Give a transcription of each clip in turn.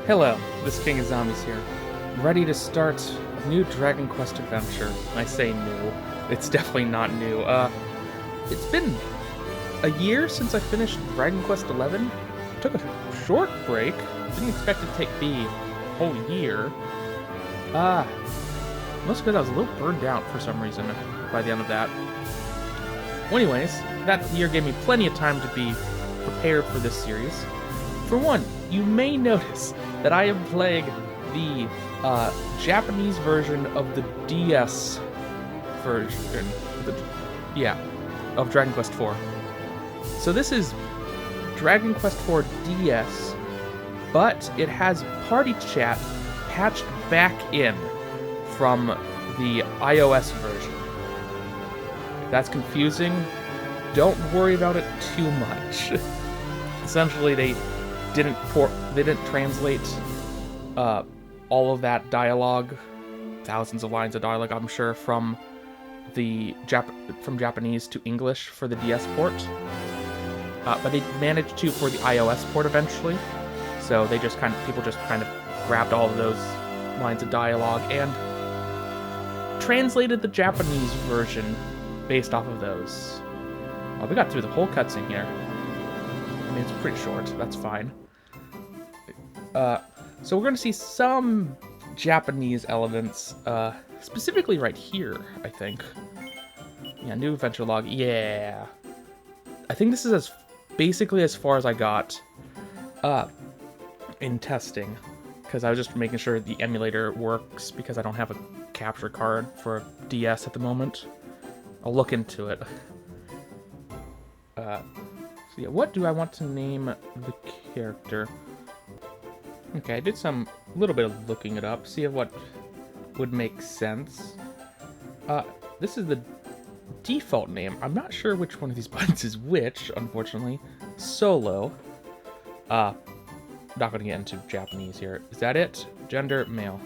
Hello, this King of Zombies here, ready to start a new Dragon Quest adventure. I say new, it's definitely not new. It's been a year since I finished Dragon Quest XI. Took a short break, didn't expect it to take me a whole year. Mostly because I was a little burned out for some reason by the end of that. Well, anyways, that year gave me plenty of time to be prepared for this series. For one, you may notice that I am playing the Japanese version of the DS version, of Dragon Quest IV. So this is Dragon Quest IV DS, but it has party chat patched back in from the iOS version. If that's confusing, don't worry about it too much. Essentially, they didn't translate all of that dialogue, thousands of lines of dialogue, I'm sure, from Japanese to English for the DS port. But they managed to for the iOS port eventually. So people just kind of grabbed all of those lines of dialogue and translated the Japanese version based off of those. Well, we got through the whole cutscene here. I mean, it's pretty short, that's fine. So we're going to see some Japanese elements, specifically right here, I think. Yeah, new adventure log, yeah. I think this is basically as far as I got in testing, because I was just making sure the emulator works, because I don't have a capture card for DS at the moment. I'll look into it. So yeah, what do I want to name the character? Okay, I did some little bit of looking it up, see what would make sense. This is the default name. I'm not sure which one of these buttons is which, unfortunately. Solo. Not gonna get into Japanese here. Is that it? Gender, male.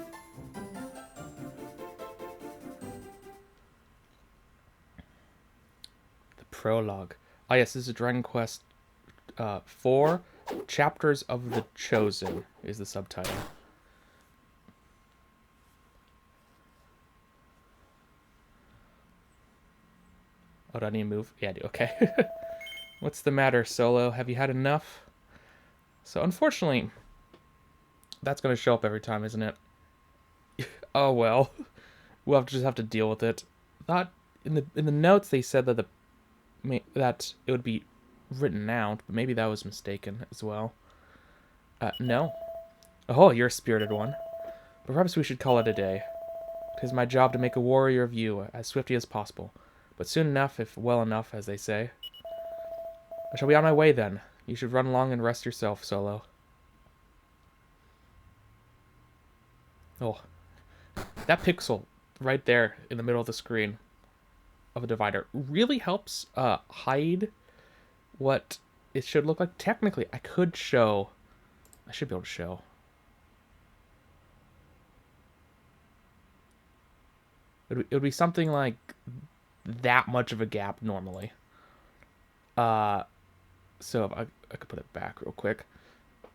The prologue. Ah, yes, this is Dragon Quest 4. Chapters of the Chosen is the subtitle. Oh, do I need to move? Yeah, I do. Okay. What's the matter, Solo? Have you had enough? So, unfortunately, that's going to show up every time, isn't it? Oh, well. We'll just have to deal with it. Thought in the notes they said that that it would be written out, but maybe that was mistaken as well. No. Oh, you're a spirited one. But perhaps we should call it a day. It is my job to make a warrior of you as swiftly as possible, but soon enough, if well enough, as they say. I shall be on my way then. You should run along and rest yourself, Solo. Oh. That pixel right there in the middle of the screen of a divider really helps hide what it should look like. Technically, I should be able to show. It would be something like that much of a gap normally. So if I could put it back real quick.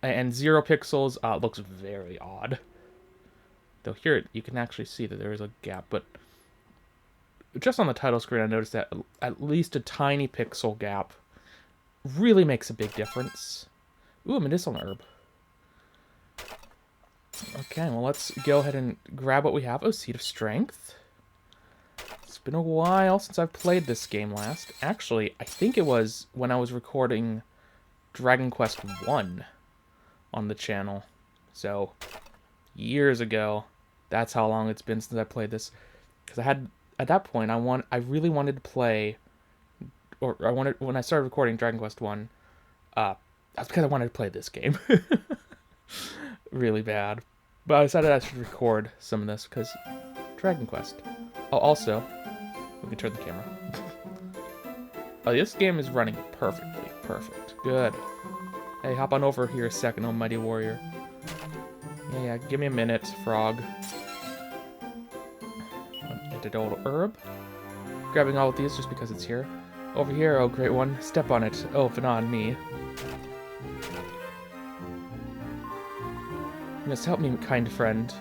And 0 pixels looks very odd. Though here you can actually see that there is a gap, but just on the title screen I noticed that at least a tiny pixel gap really makes a big difference. Ooh, a medicinal herb. Okay, well, let's go ahead and grab what we have. Oh, Seed of Strength. It's been a while since I've played this game last. Actually, I think it was when I was recording Dragon Quest I on the channel. So, years ago. That's how long it's been since I played this. Because at that point, I really wanted to play, when I started recording Dragon Quest I, that's because I wanted to play this game. Really bad. But I decided I should record some of this because Dragon Quest. Oh, also, we can turn the camera. Oh, this game is running perfectly. Perfect. Good. Hey, hop on over here a second, oh mighty warrior. Yeah, give me a minute, frog. An old herb. Grabbing all of these just because it's here. Over here, oh great one. Step on it. Oh, but not on me. You must help me, kind friend.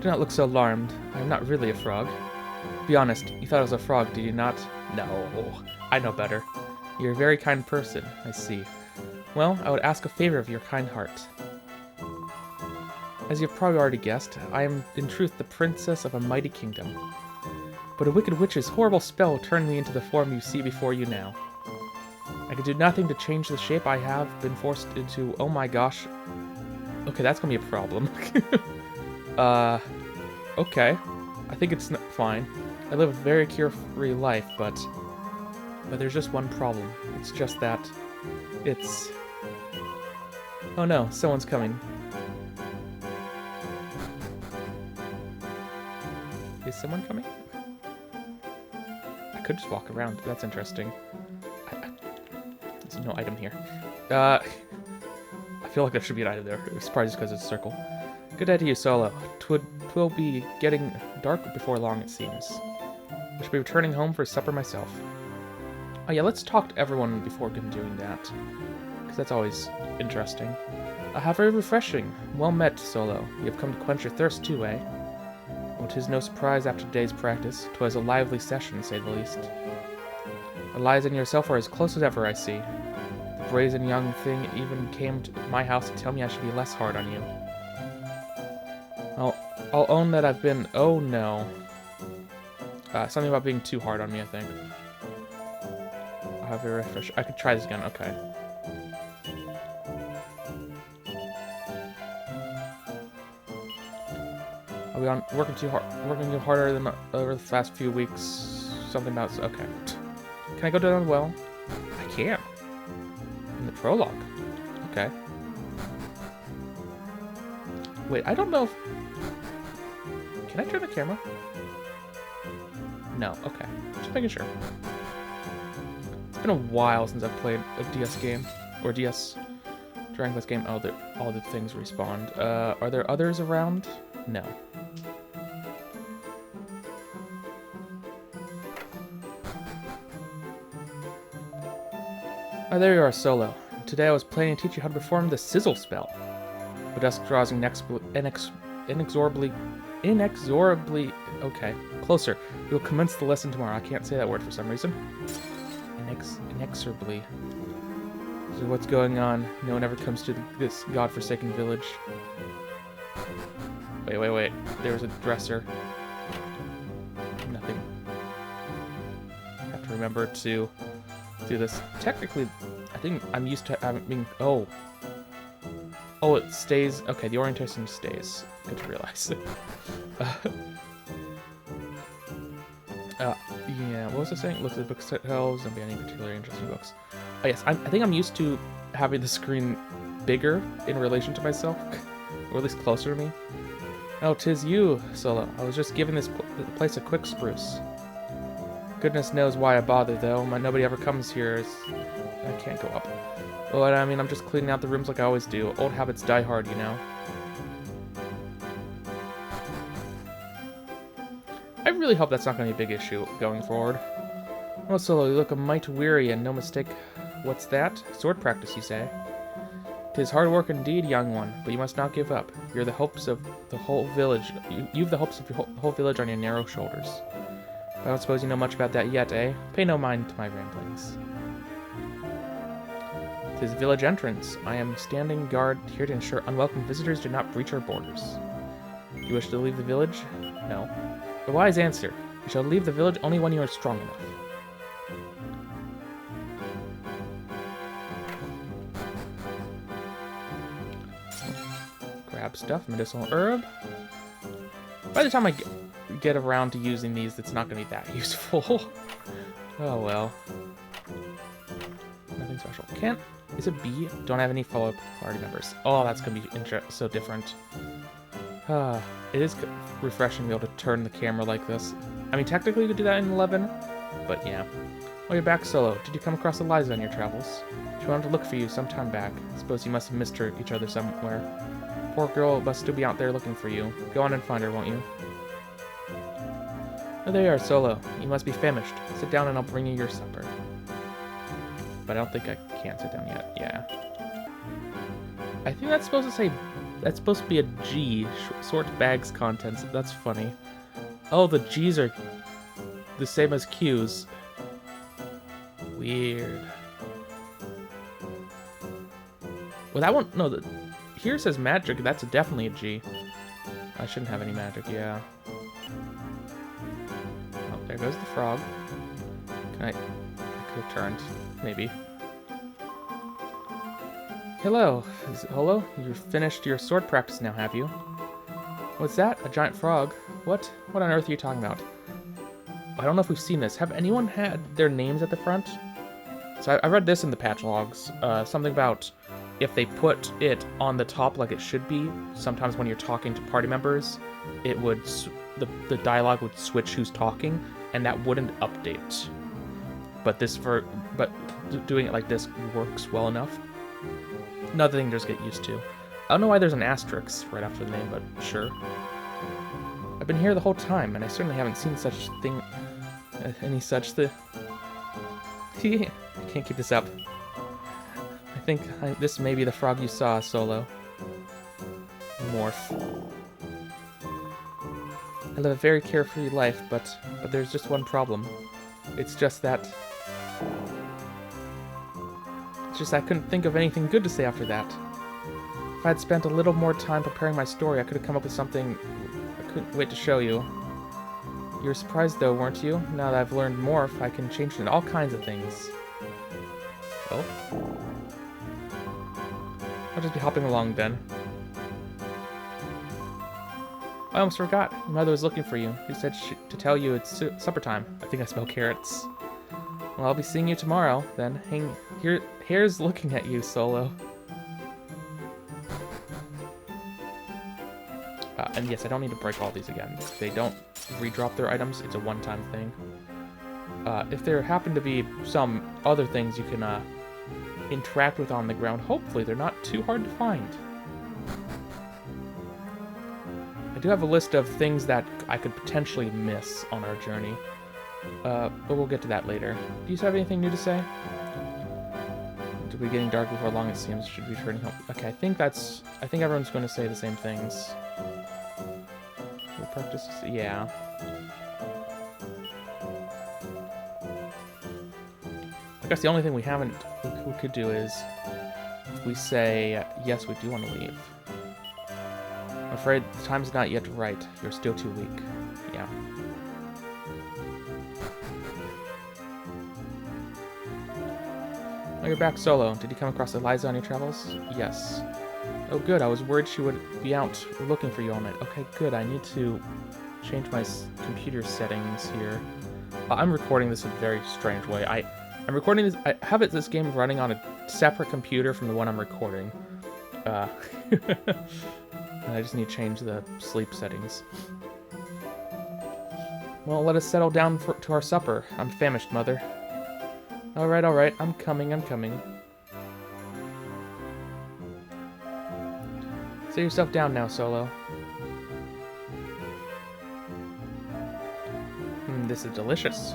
Do not look so alarmed. I am not really a frog. Be honest, you thought I was a frog, did you not? No, I know better. You're a very kind person, I see. Well, I would ask a favor of your kind heart. As you've probably already guessed, I am in truth the princess of a mighty kingdom. But a wicked witch's horrible spell turned me into the form you see before you now. I could do nothing to change the shape I have been forced into. Oh my gosh. Okay, that's gonna be a problem. Okay. I think it's fine. I live a very carefree life, but there's just one problem. It's just that it's... Oh no, someone's coming. Is someone coming? I could just walk around. That's interesting. There's no item here. I feel like there should be an item there. It's probably just because it's a circle. Good day to you, Solo. Twill be getting dark before long, it seems. I should be returning home for supper myself. Oh yeah, let's talk to everyone before doing that. Because that's always interesting. How very refreshing. Well met, Solo. You have come to quench your thirst too, eh? Well, 'tis no surprise after today's practice. 'Twas a lively session, to say the least. Eliza and yourself are as close as ever, I see. The brazen young thing even came to my house to tell me I should be less hard on you. I'll own that I've been... Oh, no. Something about being too hard on me, I think. I'll have a refresh. I could try this again. Okay. Are we on working too hard? Working too harder than over the last few weeks? Something about... Okay. Can I go down the well? I can. In the prologue. Okay. Wait, I don't know if... Can I turn the camera? No, okay. Just making sure. It's been a while since I've played a DS game. Or DS Dragon Quest game. Oh, all the things respawned. Are there others around? No. Oh, there you are, Solo. Today I was planning to teach you how to perform the sizzle spell. But dusk draws inexorably... Okay, closer. We will commence the lesson tomorrow. I can't say that word for some reason. Inexorably. So what's going on? No one ever comes to this godforsaken village. Wait. There's a dresser. Nothing. I have to remember to do this. Technically, I think I'm used to having being... Oh, it stays. Okay, the orientation stays. Good to realize. Yeah, what was I saying? Look at the bookshelves. Don't be any particularly interesting books. Oh, yes, I think I'm used to having the screen bigger in relation to myself, or at least closer to me. Oh, 'tis you, Solo. I was just giving this place a quick spruce. Goodness knows why I bother, though. Nobody ever comes here. I can't go up. Well, I mean, I'm just cleaning out the rooms like I always do. Old habits die hard, you know. I really hope that's not going to be a big issue going forward. Oh, Solo, you look a mite weary, and no mistake. What's that? Sword practice, you say? 'Tis hard work indeed, young one, but you must not give up. You're the hopes of the whole village. You've the hopes of the whole village on your narrow shoulders. I don't suppose you know much about that yet, eh? Pay no mind to my ramblings. 'Tis village entrance. I am standing guard here to ensure unwelcome visitors do not breach our borders. You wish to leave the village? No. A wise answer. You shall leave the village only when you are strong enough. Grab stuff. Medicinal herb. By the time I get around to using these, it's not going to be that useful. Oh well. Nothing special. Can't... Is it B? Don't have any follow-up party members. Oh, that's going to be so different. It is refreshing to be able to turn the camera like this. I mean, technically you could do that in 11, but yeah. Oh, you're back, Solo. Did you come across Eliza on your travels? She wanted to look for you some time back. I suppose you must have missed each other somewhere. Poor girl must still be out there looking for you. Go on and find her, won't you? Oh, there you are, Solo. You must be famished. Sit down and I'll bring you your supper. But I don't think I can sit down yet. Yeah. I think that's supposed to say... That's supposed to be a G. Sort bags contents. That's funny. Oh, the G's are the same as Q's. Weird. Well, that one... No, here it says magic. That's definitely a G. I shouldn't have any magic, yeah. Oh, there goes the frog. I could have turned. Maybe. Hello. Hello? You've finished your sword practice now, have you? What's that? A giant frog? What? What on earth are you talking about? I don't know if we've seen this. Have anyone had their names at the front? So I read this in the patch logs. Something about if they put it on the top like it should be, sometimes when you're talking to party members, it would the dialogue would switch who's talking, and that wouldn't update. But doing it like this works well enough. Another thing to just get used to. I don't know why there's an asterisk right after the name, but sure. I've been here the whole time, and I certainly haven't seen any such thing. I can't keep this up. I think this may be the frog you saw, Solo. Morph. I live a very carefree life, but there's just one problem. It's just that... It's just I couldn't think of anything good to say after that. If I'd spent a little more time preparing my story, I could have come up with something I couldn't wait to show you. You were surprised though, weren't you? Now that I've learned Morph, I can change it into all kinds of things. Oh? I'll just be hopping along then. I almost forgot. Your mother was looking for you. She said to tell you it's supper time. I think I smell carrots. Well, I'll be seeing you tomorrow, then. Here's looking at you, Solo. And yes, I don't need to break all these again. They don't redrop their items. It's a one-time thing. If there happen to be some other things you can interact with on the ground, hopefully they're not too hard to find. I do have a list of things that I could potentially miss on our journey. But we'll get to that later. Do you have anything new to say? It'll be getting dark before long, it seems. Should be returning home. Okay, I think everyone's going to say the same things. We'll practice. Yeah. I guess the only thing we could do is if we say yes, we do want to leave. I'm afraid the time's not yet right. You're still too weak. Yeah. Oh, you're back, Solo. Did you come across Eliza on your travels? Yes. Oh, good. I was worried she would be out looking for you all night. Okay, good. I need to change my computer settings here. I'm recording this in a very strange way. I'm recording this... I have this game running on a separate computer from the one I'm recording. And I just need to change the sleep settings. Well, let us settle down to our supper. I'm famished, Mother. Alright, I'm coming. Sit yourself down now, Solo. This is delicious.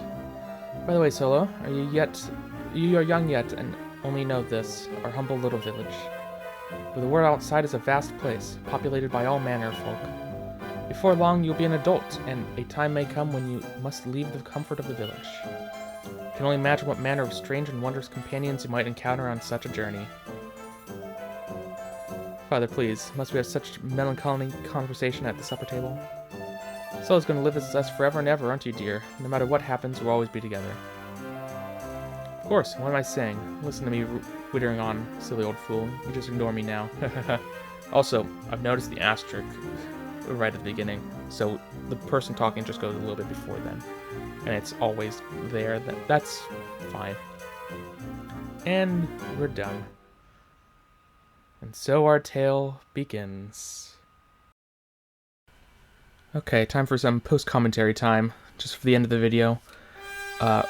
By the way, Solo, you are young yet and only know this, our humble little village. But the world outside is a vast place, populated by all manner of folk. Before long, you'll be an adult, and a time may come when you must leave the comfort of the village. I can only imagine what manner of strange and wondrous companions you might encounter on such a journey. Father, please, must we have such melancholy conversation at the supper table? Solo's going to live with us forever and ever, aren't you, dear? No matter what happens, we'll always be together. Of course, what am I saying? Listen to me wittering on, silly old fool. You just ignore me now. Also, I've noticed the asterisk right at the beginning, so the person talking just goes a little bit before then. And it's always there. That's fine. And we're done. And so our tale begins. Okay, time for some post-commentary time, just for the end of the video.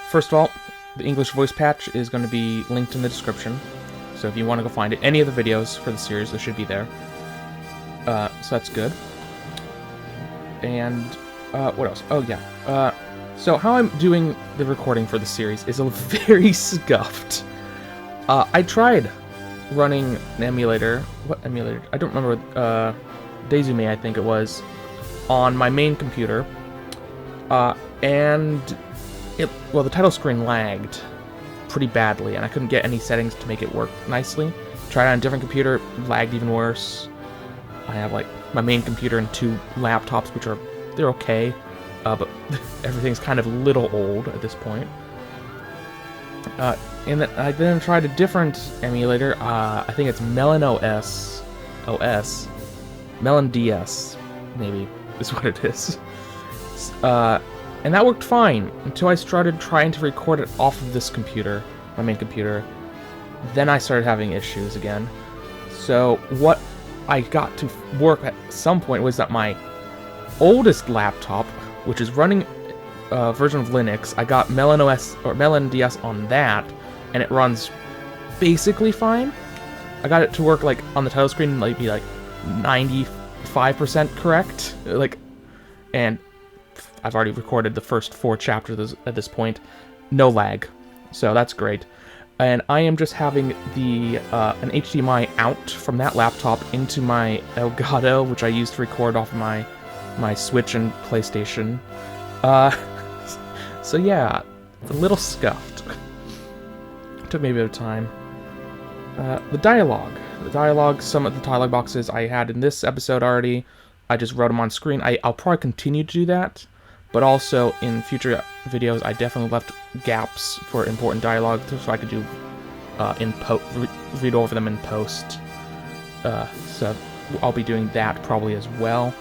First of all, the English voice patch is going to be linked in the description, so if you want to go find it, any of the videos for the series, they should be there. So that's good. And, what else? Oh, yeah. So how I'm doing the recording for the series is very scuffed. I tried running an emulator. What emulator? I don't remember. Daizume, I think it was, on my main computer. And the title screen lagged pretty badly, and I couldn't get any settings to make it work nicely. Tried it on a different computer, lagged even worse. I have like my main computer and 2 laptops, which they're okay, but everything's kind of a little old at this point. And then I then tried a different emulator. I think it's Melon OS, Melon DS, maybe is what it is. And that worked fine until I started trying to record it off of this computer, my main computer. Then I started having issues again. So what I got to work at some point was that my oldest laptop, which is running a version of Linux, I got Melon OS or Melon DS on that, and it runs basically fine. I got it to work like on the title screen, like be like 95% correct, and I've already recorded the first 4 chapters at this point, no lag, so that's great. And I am just having an HDMI out from that laptop into my Elgato, which I use to record off my Switch and PlayStation. So yeah, it's a little scuffed. Took me a bit of time. The dialogue, some of the dialogue boxes I had in this episode already, I just wrote them on screen. I'll probably continue to do that, but also in future videos, I definitely left gaps for important dialogue so I could do read over them in post. So I'll be doing that probably as well.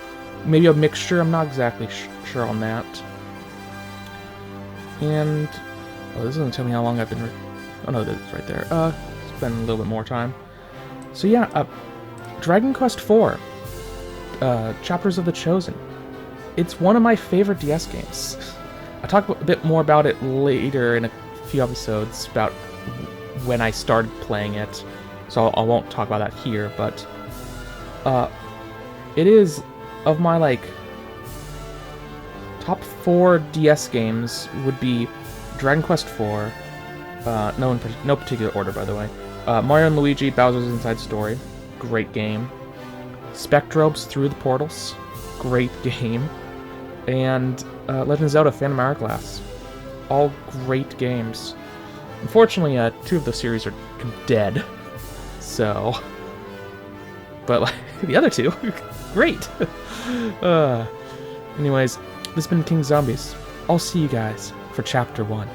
Maybe a mixture. I'm not exactly sure on that. And this doesn't tell me how long I've been. Oh no, that's right there. Spend a little bit more time. So yeah, Dragon Quest IV, Chapters of the Chosen. It's one of my favorite DS games. I'll talk a bit more about it later in a few episodes about when I started playing it, so I won't talk about that here, but it is, of my top 4 DS games would be Dragon Quest IV, no particular order by the way, Mario & Luigi Bowser's Inside Story, great game, Spectrobes Through the Portals, great game, and Legend of Zelda Phantom Hourglass. All great games. Unfortunately, 2 of the series are dead, so... But the other 2, great! Anyways, this has been King Zombies. I'll see you guys for Chapter 1.